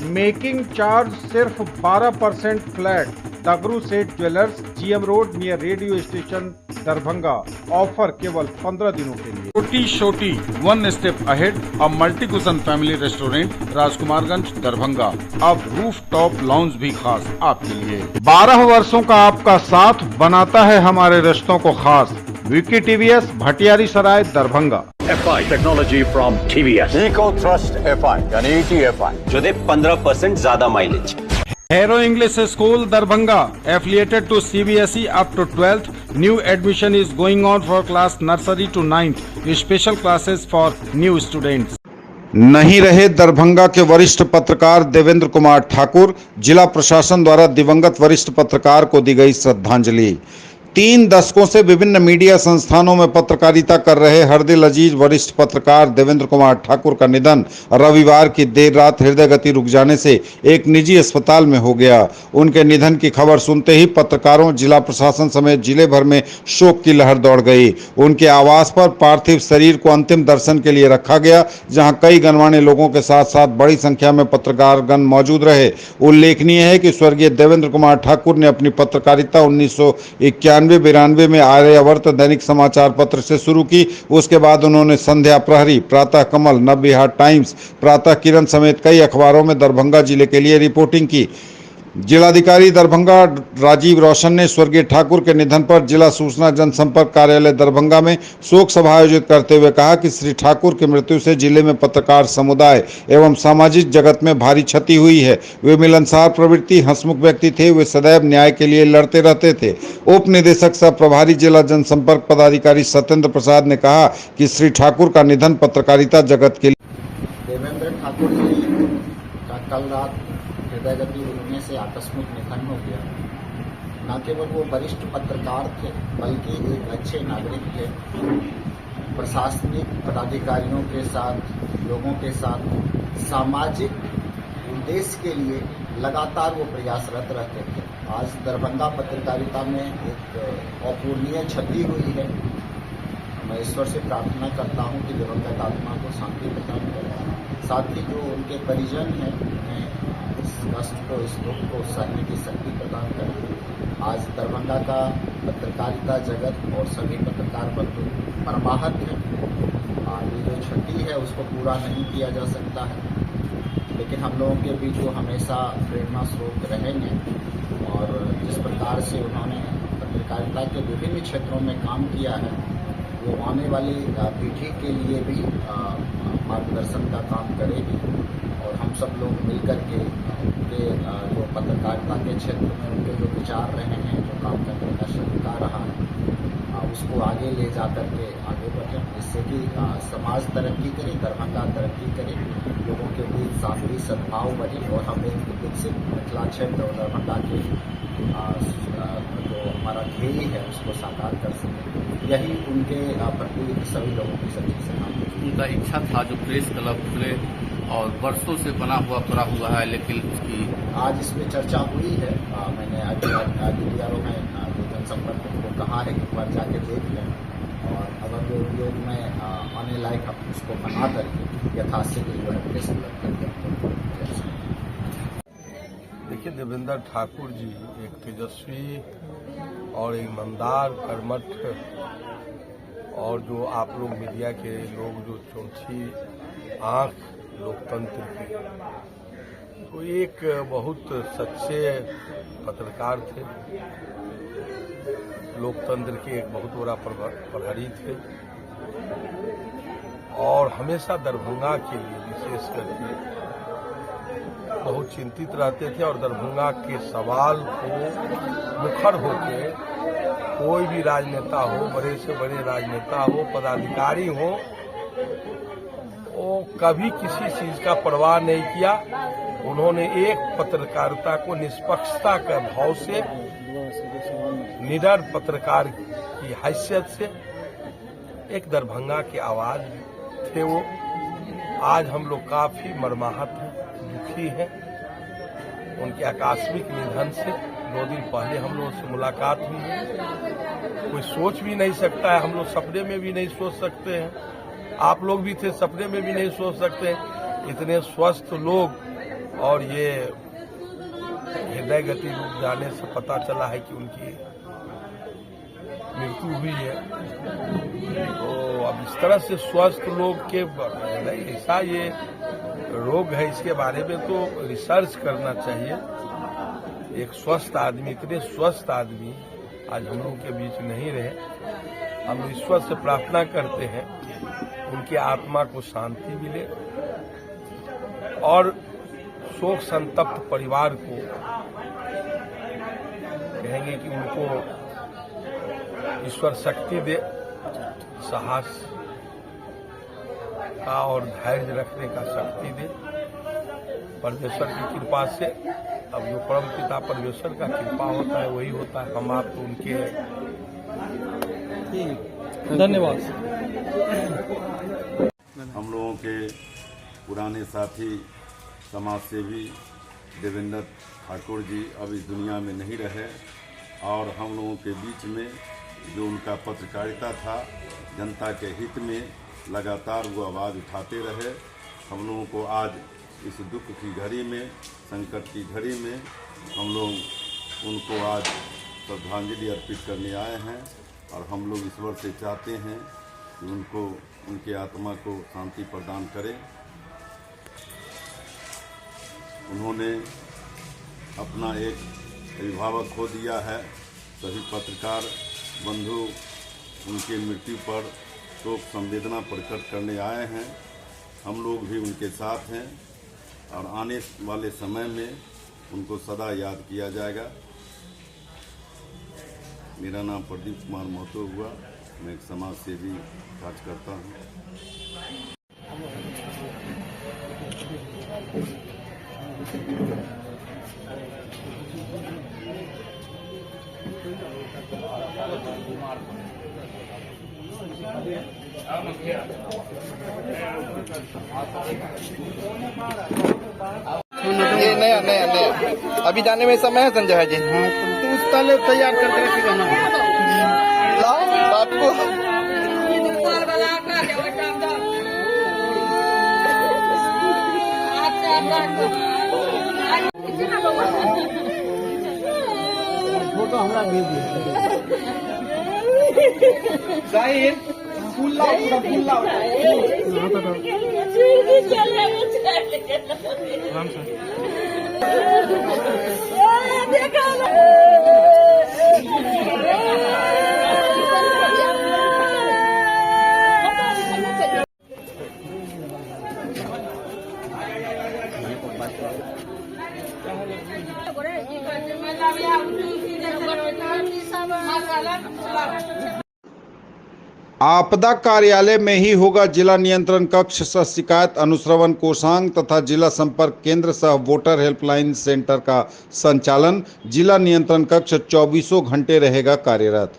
Making charge सिर्फ 12% flat. तगरू सेठ jewellers, GM road near radio station, Darbhanga. Offer केवल 15 दिनों के लिए। छोटी छोटी वन स्टेप अहेड, अब multi cushion family restaurant, Rajkumarganj, Darbhanga. अब रूफ टॉप लाउंज भी खास आपके लिए। 12 वर्षों का आपका साथ बनाता है हमारे रिश्तों को खास। Vicky TVS, Bhatiyari Sarai, Darbhanga. FI technology from TVS, eco thrust FI यानी ETFI, जो दे 15% ज्यादा mileage. Aero English School, Darbhanga, affiliated to CBSE up to 12th. New admission is going on for class nursery to 9th. Special classes for new students. नहीं रहे दरभंगा के वरिष्ठ पत्रकार देवेंद्र कुमार ठाकुर। जिला प्रशासन द्वारा दिवंगत वरिष्ठ पत्रकार को दी गई श्रद्धांजलि। 3 दशकों से विभिन्न मीडिया संस्थानों में पत्रकारिता कर रहे हरदिल अजीज वरिष्ठ पत्रकार देवेंद्र कुमार ठाकुर का निधन रविवार की देर रात हृदय गति रुक जाने से एक निजी अस्पताल में हो गया। उनके निधन की खबर सुनते ही पत्रकारों, जिला प्रशासन समेत जिले भर में शोक की लहर दौड़ गई। उनके आवास पर पार्थिव शरीर को अंतिम दर्शन के लिए रखा गया, जहां कई गणमान्य लोगों के साथ साथ बड़ी संख्या में पत्रकारगण मौजूद रहे। उल्लेखनीय है कि स्वर्गीय देवेंद्र कुमार ठाकुर ने अपनी पत्रकारिता 1991-92 में आर्यावर्त दैनिक समाचार पत्र से शुरू की। उसके बाद उन्होंने संध्या प्रहरी, प्रातः कमल, नवबिहार टाइम्स, प्रातः किरण समेत कई अखबारों में दरभंगा जिले के लिए रिपोर्टिंग की। जिलाधिकारी दरभंगा राजीव रोशन ने स्वर्गीय ठाकुर के निधन पर जिला सूचना जनसंपर्क कार्यालय दरभंगा में शोक सभा आयोजित करते हुए कहा कि श्री ठाकुर की मृत्यु से जिले में पत्रकार समुदाय एवं सामाजिक जगत में भारी क्षति हुई है। वे मिलनसार प्रवृत्ति, हंसमुख व्यक्ति थे। वे सदैव न्याय के लिए लड़ते रहते थे। उप निदेशक सह प्रभारी जिला जनसंपर्क पदाधिकारी सत्येंद्र प्रसाद ने कहा कि श्री ठाकुर का निधन पत्रकारिता जगत के लिए। देवेंद्र ठाकुर जी का कल रात हृदय गति रुकने से आकस्मिक निधन हो गया। न केवल वो वरिष्ठ पत्रकार थे, बल्कि एक अच्छे नागरिक थे। प्रशासनिक पदाधिकारियों के साथ, लोगों के साथ सामाजिक उद्देश्य के लिए लगातार वो प्रयासरत रहते थे। आज दरभंगा पत्रकारिता में एक अपूरणीय क्षति हुई है। मैं ईश्वर से प्रार्थना करता हूं कि दिवंगत आत्मा को शांति प्रदान करें। साथ ही जो उनके परिजन हैं, उन्हें इस कष्ट को, इस दुख को सहने की शक्ति प्रदान करें। आज दरभंगा का पत्रकारिता जगत और सभी पत्रकार बंधु मर्माहत हैं। ये जो क्षति है उसको पूरा नहीं किया जा सकता है, लेकिन हम लोगों के बीच वो हमेशा प्रेरणा स्रोत रहेंगे। और जिस प्रकार से उन्होंने पत्रकारिता के विभिन्न क्षेत्रों में काम किया है, वो आने वाली पीढ़ी के लिए भी मार्गदर्शन का काम करेगी। और हम सब लोग मिलकर के उनके जो पत्रकारिता के क्षेत्र में उनके जो विचार रहे हैं, जो काम करने का सलीका रहा है, उसको आगे ले जा कर के आगे बढ़ें, जिससे कि समाज तरक्की करे, दरभंगा तरक्की करे, लोगों के बीच साथी सद्भाव बढ़े और हम एक विकसित मिथिला क्षेत्र और दरभंगा के जो हमारा ध्येय है उसको साकार कर सकें। यही उनके प्रति सभी लोगों की सच्ची श्रद्धांजलि। उनका इच्छा था जो प्रेस क्लब खुले और वर्षों से बना हुआ है, लेकिन उसकी आज इसमें चर्चा हुई है। मैंने DRO में जो जनसंपर्क को कहा है कि एक बार जाके देख लें, और अगर जो उपयोग में आने लायक हम उसको बना करके यथाशीघ्र जो है प्रेस क्लब करके। देखिए, देवेंद्र ठाकुर जी एक तेजस्वी और ईमानदार, कर्मठ, और जो आप लोग मीडिया के लोग जो चौथी आंख लोकतंत्र की, तो एक बहुत सच्चे पत्रकार थे। लोकतंत्र के एक बहुत बड़ा प्रहरी थे और हमेशा दरभंगा के लिए विशेष करके बहुत चिंतित रहते थे। और दरभंगा के सवाल को मुखर होके कोई भी राजनेता हो, बड़े से बड़े राजनेता हो, पदाधिकारी हो, वो कभी किसी चीज का परवाह नहीं किया। उन्होंने एक पत्रकारिता को निष्पक्षता के भाव से, निडर पत्रकार की हैसियत से एक दरभंगा की आवाज थे वो। आज हम लोग काफी मर्माहत हैं, दुखी हैं उनके आकस्मिक निधन से। 2 दिन पहले हम लोगों से मुलाकात हुई है। कोई सोच भी नहीं सकता है, हम लोग सपने में भी नहीं सोच सकते हैं। आप लोग भी थे, सपने में भी नहीं सोच सकते। इतने स्वस्थ लोग और ये हृदय गति रुक जाने से पता चला है कि उनकी मृत्यु हुई है। तो अब इस तरह से स्वस्थ लोग के ऐसा ये रोग है, इसके बारे में तो रिसर्च करना चाहिए। एक स्वस्थ आदमी, इतने स्वस्थ आदमी आज हम लोग के बीच नहीं रहे। हम ईश्वर से प्रार्थना करते हैं उनकी आत्मा को शांति मिले और शोक संतप्त परिवार को कहेंगे कि उनको ईश्वर शक्ति दे, साहस का और धैर्य रखने का शक्ति दे परमेश्वर की कृपा से। अब जो परम पिता परमेश्वर का कृपा होता है वही होता है। हम आप तो उनके धन्यवाद। हम लोगों के पुराने साथी समाज सेवी देवेंद्र ठाकुर जी अब इस दुनिया में नहीं रहे और हम लोगों के बीच में जो उनका पत्रकारिता था, जनता के हित में लगातार वो आवाज़ उठाते रहे। हम लोगों को आज इस दुख की घड़ी में, संकट की घड़ी में हम लोग उनको आज श्रद्धांजलि अर्पित करने आए हैं और हम लोग ईश्वर से चाहते हैं कि उनको, उनके आत्मा को शांति प्रदान करें। उन्होंने अपना एक अभिभावक खो दिया है। सभी पत्रकार बंधु उनकी मृत्यु पर शोक संवेदना प्रकट करने आए हैं। हम लोग भी उनके साथ हैं और आने वाले समय में उनको सदा याद किया जाएगा। मेरा नाम प्रदीप कुमार महतो हुआ, मैं एक समाज सेवी कार्यकर्ता हूँ। ये नया अभी जाने में समय है संजय जी। हाँ, तुम उस पहले तैयार करके रखिएगा ना। लाओ बात को। फोटो हमरा भेज दिए। जाहिर फूल लाओ, पूरा फूल लाओ। आपदा कार्यालय में ही होगा जिला नियंत्रण कक्ष सह शिकायत अनुश्रवण कोषांग तथा जिला संपर्क केंद्र सह वोटर हेल्पलाइन सेंटर का संचालन। जिला नियंत्रण कक्ष 24 घंटे रहेगा कार्यरत।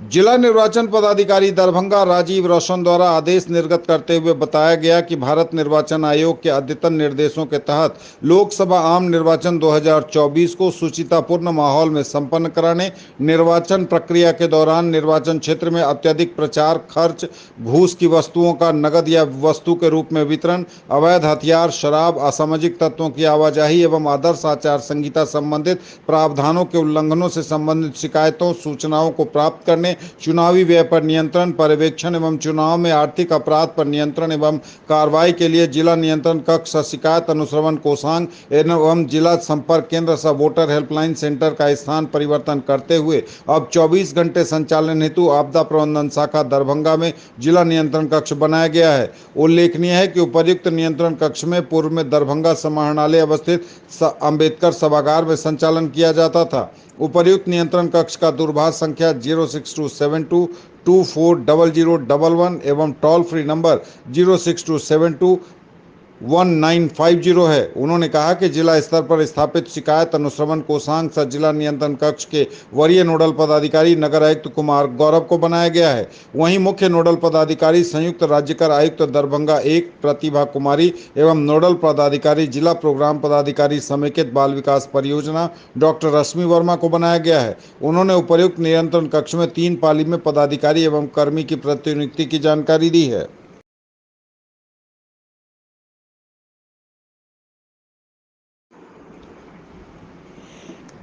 जिला निर्वाचन पदाधिकारी दरभंगा राजीव रोशन द्वारा आदेश निर्गत करते हुए बताया गया कि भारत निर्वाचन आयोग के अद्यतन निर्देशों के तहत लोकसभा आम निर्वाचन 2024 को सुचितापूर्ण माहौल में संपन्न कराने, निर्वाचन प्रक्रिया के दौरान निर्वाचन क्षेत्र में अत्यधिक प्रचार, खर्च, घूस की वस्तुओं का नकद या वस्तु के रूप में वितरण, अवैध हथियार, शराब, असामाजिक तत्वों की आवाजाही एवं आदर्श आचार संहिता संबंधित प्रावधानों के उल्लंघनों से संबंधित शिकायतों, सूचनाओं को प्राप्त करने, चुनावी व्यय पर नियंत्रण, पर्यवेक्षण एवं चुनाव में आर्थिक अपराध पर नियंत्रण एवं कार्रवाई के लिए जिला नियंत्रण कक्ष शिकायत अनुश्रवण कोषांग एवं जिला संपर्क केंद्र सह वोटर हेल्पलाइन सेंटर का स्थान परिवर्तन करते हुए अब 24 घंटे संचालन हेतु आपदा प्रबंधन शाखा दरभंगा में जिला नियंत्रण कक्ष बनाया गया है। उल्लेखनीय है कि उपर्युक्त नियंत्रण कक्ष में पूर्व में दरभंगा समाहरणालय अवस्थित अंबेडकर सभागार में संचालन किया जाता था। उपर्युक्त नियंत्रण कक्ष का दूरभाष संख्या 06272240011 एवं टोल फ्री नंबर 062721950 है। उन्होंने कहा कि जिला स्तर पर स्थापित शिकायत अनुश्रवण कोषांग सह जिला नियंत्रण कक्ष के वरीय नोडल पदाधिकारी नगर आयुक्त कुमार गौरव को बनाया गया है। वहीं मुख्य नोडल पदाधिकारी संयुक्त राज्यकर आयुक्त दरभंगा 1 प्रतिभा कुमारी एवं नोडल पदाधिकारी जिला प्रोग्राम पदाधिकारी समेकित बाल विकास परियोजना डॉक्टर रश्मि वर्मा को बनाया गया है। उन्होंने उपर्युक्त नियंत्रण कक्ष में 3 पाली में पदाधिकारी एवं कर्मी की प्रतिनियुक्ति की जानकारी दी है।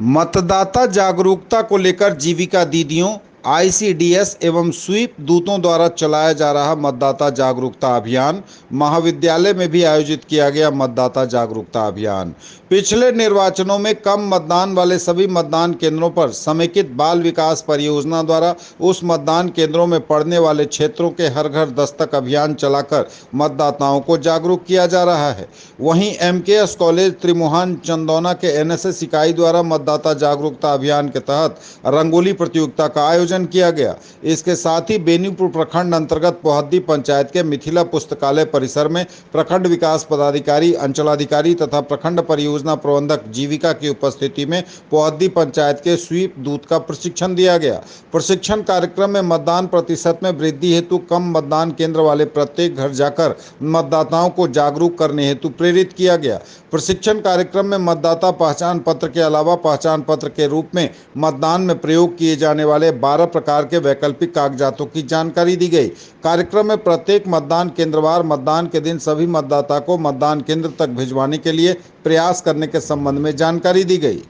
मतदाता जागरूकता को लेकर जीविका दीदियों, आईसीडीएस एवं स्वीप दूतों द्वारा चलाया जा रहा मतदाता जागरूकता अभियान। महाविद्यालय में भी आयोजित किया गया मतदाता जागरूकता अभियान। पिछले निर्वाचनों में कम मतदान वाले सभी मतदान केंद्रों पर समेकित बाल विकास परियोजना द्वारा उस मतदान केंद्रों में पड़ने वाले क्षेत्रों के हर घर दस्तक अभियान चलाकर मतदाताओं को जागरूक किया जा रहा है। वहीं एमकेएस कॉलेज त्रिमुहान चंदौना के एनएसएस इकाई द्वारा मतदाता जागरूकता अभियान के तहत रंगोली प्रतियोगिता का आयोजन किया गया। इसके साथ ही बेनीपुर प्रखंड अंतर्गत पोहद्दी पंचायत के मिथिला पुस्तकालय परिसर में प्रखंड विकास पदाधिकारी, अंचलाधिकारी तथा प्रखंड परियोजना प्रबंधक जीविका की उपस्थिति में पोहद्दी पंचायत के स्वीप दूत का प्रशिक्षण दिया गया। प्रशिक्षण कार्यक्रम में मतदान प्रतिशत में वृद्धि हेतु कम मतदान केंद्र वाले प्रत्येक घर जाकर मतदाताओं को जागरूक करने हेतु प्रेरित किया गया। प्रशिक्षण कार्यक्रम में मतदाता पहचान पत्र के अलावा पहचान पत्र के रूप में मतदान में प्रयोग किए जाने वाले 12 प्रकार के वैकल्पिक कागजातों की जानकारी दी गई। कार्यक्रम में प्रत्येक मतदान केंद्रवार मतदान के दिन सभी मतदाता को मतदान केंद्र तक भिजवाने के लिए प्रयास करने के संबंध में जानकारी दी गई।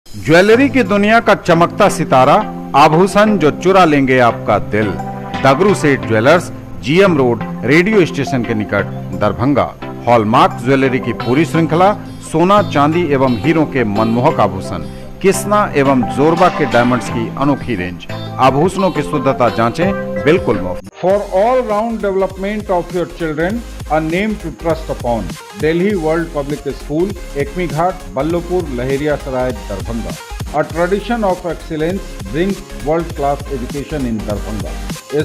ज्वेलरी की दुनिया का चमकता सितारा, आभूषण जो चुरा लेंगे आपका दिल। दगरू सेठ jewellers, GM road, radio station के निकट, दरभंगा। हॉलमार्क ज्वेलरी की पूरी श्रृंखला, सोना, चांदी एवं हीरों के मनमोहक आभूषण, किस्ना एवं जोरबा के डायमंड्स की अनोखी रेंज। आभूषणों की शुद्धता जांचें, बिल्कुल मुफ्त। For all round development of your children, a name to trust upon, Delhi world public school, Ekmi Ghat, Ballabhpur, Laheriasarai, Darbhanga. A tradition of excellence brings world-class education in Darbhanga.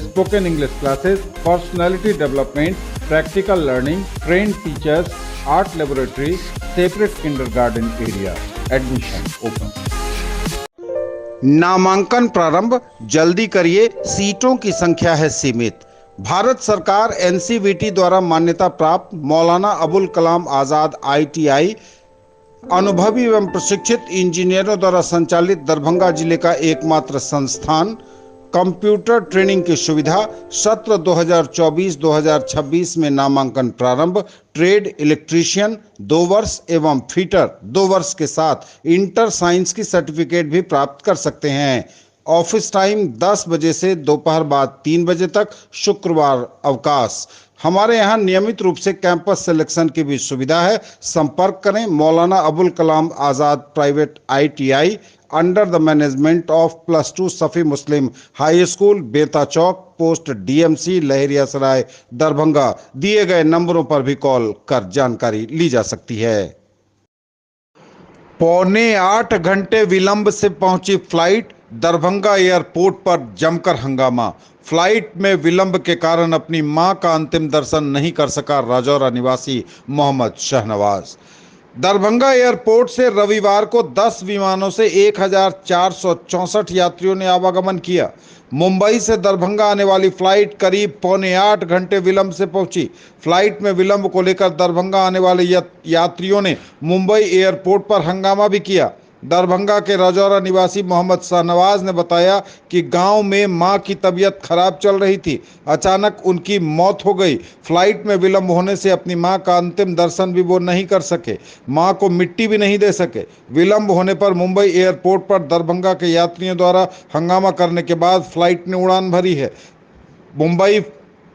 Spoken English classes, personality development, practical learning, trained teachers, art laboratory, separate kindergarten area. Admission open. नामांकन प्रारंभ, जल्दी करिए, सीटों की संख्या है सीमित। भारत सरकार एनसीवीटी द्वारा मान्यता प्राप्त मौलाना अबुल कलाम आजाद ITI अनुभवी एवं प्रशिक्षित इंजीनियरों द्वारा संचालित दरभंगा जिले का एकमात्र संस्थान। कंप्यूटर ट्रेनिंग की सुविधा। सत्र 2024-2026 में नामांकन प्रारंभ। ट्रेड इलेक्ट्रीशियन 2 वर्ष एवं फिटर 2 वर्ष के साथ इंटर साइंस की सर्टिफिकेट भी प्राप्त कर सकते हैं। ऑफिस टाइम 10 बजे से दोपहर बाद 3 बजे तक, शुक्रवार अवकाश। हमारे यहाँ नियमित रूप से कैंपस सिलेक्शन की भी सुविधा है। संपर्क करें Maulana Abul Kalam Azad private ITI under the management of +2 Safi Muslim high school, Beta Chowk, post DMC, Laheriasarai, Darbhanga. दिए गए नंबरों पर भी कॉल कर जानकारी ली जा सकती है। 7.25 घंटे विलंब से पहुंची फ्लाइट, दरभंगा एयरपोर्ट पर जमकर हंगामा। फ्लाइट में विलंब के कारण अपनी मां का अंतिम दर्शन नहीं कर सका राजौरा निवासी मोहम्मद शाहनवाज। दरभंगा एयरपोर्ट से रविवार को 10 विमानों से 1464 यात्रियों ने आवागमन किया। मुंबई से दरभंगा आने वाली फ्लाइट करीब 7.25 घंटे विलंब से पहुंची। फ्लाइट में विलंब को लेकर दरभंगा आने वाले यात्रियों ने मुंबई एयरपोर्ट पर हंगामा भी किया। दरभंगा के राजौरा निवासी मोहम्मद शाहनवाज ने बताया कि गांव में मां की तबीयत खराब चल रही थी, अचानक उनकी मौत हो गई। फ्लाइट में विलंब होने से अपनी मां का अंतिम दर्शन भी वो नहीं कर सके, मां को मिट्टी भी नहीं दे सके। विलंब होने पर मुंबई एयरपोर्ट पर दरभंगा के यात्रियों द्वारा हंगामा करने के बाद फ्लाइट ने उड़ान भरी है। मुंबई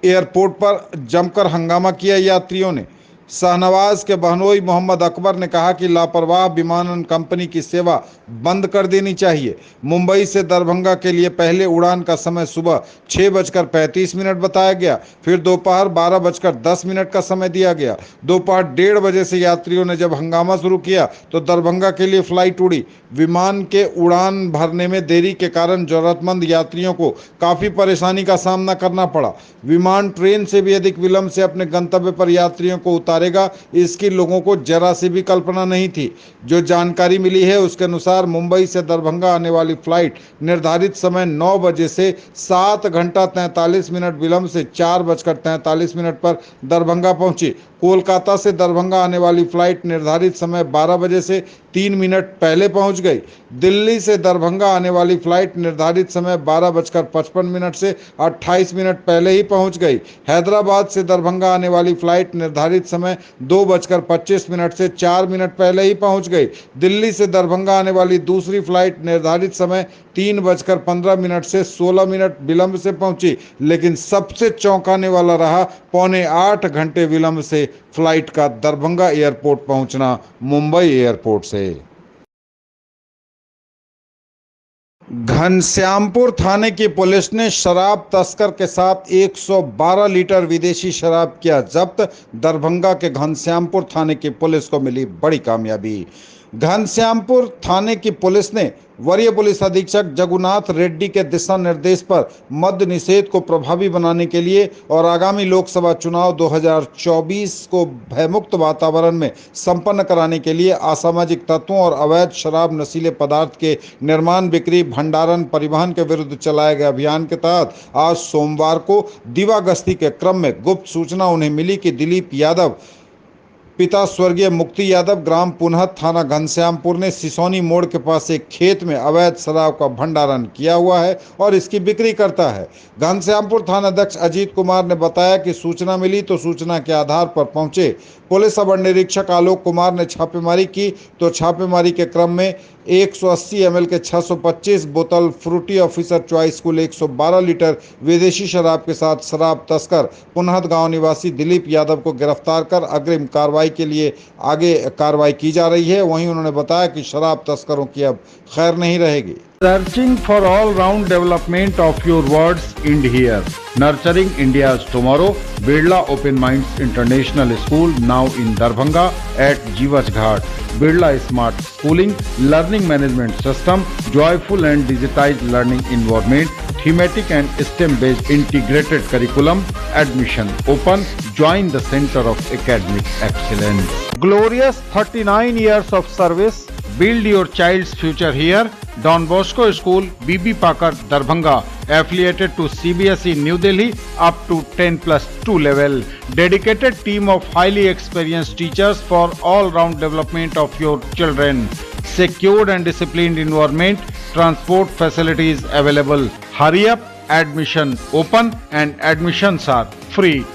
एयरपोर्ट पर जमकर हंगामा किया यात्रियों ने। शाहनवाज के बहनोई मोहम्मद अकबर ने कहा कि लापरवाह विमानन कंपनी की सेवा बंद कर देनी चाहिए। मुंबई से दरभंगा के लिए पहले उड़ान का समय सुबह 6:35 बताया गया, फिर दोपहर 12:10 का समय दिया गया। दोपहर 1:30 बजे से यात्रियों ने जब हंगामा शुरू किया तो दरभंगा के लिए फ्लाइट उड़ी। विमान के उड़ान भरने में देरी के कारण जरूरतमंद यात्रियों को काफ़ी परेशानी का सामना करना पड़ा। विमान ट्रेन से भी अधिक विलंब से अपने गंतव्य पर यात्रियों को उतारेगा, इसकी लोगों को जरा सी भी कल्पना नहीं थी। जो जानकारी मिली है उसके अनुसार मुंबई से दरभंगा आने वाली फ्लाइट निर्धारित समय 9 बजे से 7 घंटा 43 मिनट विलंब से 4:43 पर दरभंगा पहुंची। कोलकाता से दरभंगा आने वाली फ्लाइट निर्धारित समय 12 बजे से 3 मिनट पहले पहुंच गई। दिल्ली से दरभंगा आने वाली फ्लाइट निर्धारित समय 12:55 से 28 मिनट पहले ही पहुंच गई। हैदराबाद से दरभंगा आने वाली फ्लाइट निर्धारित समय समय 2:25 से 4 मिनट पहले ही पहुंच गई। दिल्ली से दरभंगा आने वाली दूसरी फ्लाइट निर्धारित समय 3:15 से 16 मिनट विलंब से पहुंची, लेकिन सबसे चौंकाने वाला रहा 7.25 घंटे विलंब से फ्लाइट का दरभंगा एयरपोर्ट पहुंचना मुंबई एयरपोर्ट से। घनश्यामपुर थाने की पुलिस ने शराब तस्कर के साथ 112 लीटर विदेशी शराब किया जब्त। दरभंगा के घनश्यामपुर थाने की पुलिस को मिली बड़ी कामयाबी। घनश्यामपुर थाने की पुलिस ने वरीय पुलिस अधीक्षक जगुनाथ रेड्डी के दिशा निर्देश पर मद्य निषेध को प्रभावी बनाने के लिए और आगामी लोकसभा चुनाव 2024 को भयमुक्त वातावरण में संपन्न कराने के लिए असामाजिक तत्वों और अवैध शराब, नशीले पदार्थ के निर्माण, बिक्री, भंडारण, परिवहन के विरुद्ध चलाए गए अभियान के तहत आज सोमवार को दीवा गश्ती के क्रम में गुप्त सूचना उन्हें मिली कि दिलीप यादव पिता स्वर्गीय मुक्ति यादव, ग्राम पुनहत, थाना घनश्यामपुर ने सिसोनी मोड़ के पास एक खेत में अवैध शराब का भंडारण किया हुआ है और इसकी बिक्री करता है। घनश्यामपुर थानाध्यक्ष अजीत कुमार ने बताया कि सूचना मिली तो सूचना के आधार पर पहुंचे पुलिस अवर निरीक्षक आलोक कुमार ने छापेमारी की तो छापेमारी के क्रम में 180 ml के 625 बोतल फ्रूटी ऑफिसर चॉइस कुल 112 लीटर विदेशी शराब के साथ शराब तस्कर पुनहत गांव निवासी दिलीप यादव को गिरफ्तार कर अग्रिम कार्रवाई के लिए आगे कार्रवाई की जा रही है। वहीं उन्होंने बताया कि शराब तस्करों की अब खैर नहीं रहेगी। Searching for all-round development of your words end here. Nurturing India's tomorrow. Birla Open Minds International School now in Darbhanga at Jiwas Ghat. Birla Smart Schooling, Learning Management System, joyful and digitized learning environment, thematic and STEM-based integrated curriculum. Admission open. Join the Center of Academic Excellence. Glorious 39 years of service. Build your child's future here. Don Bosco School, BB Pakar, Darbhanga, affiliated to CBSE New Delhi up to 10+2 level. Dedicated team of highly experienced teachers for all-round development of your children. Secured and disciplined environment, transport facilities available. Hurry up, admission open and admissions are free.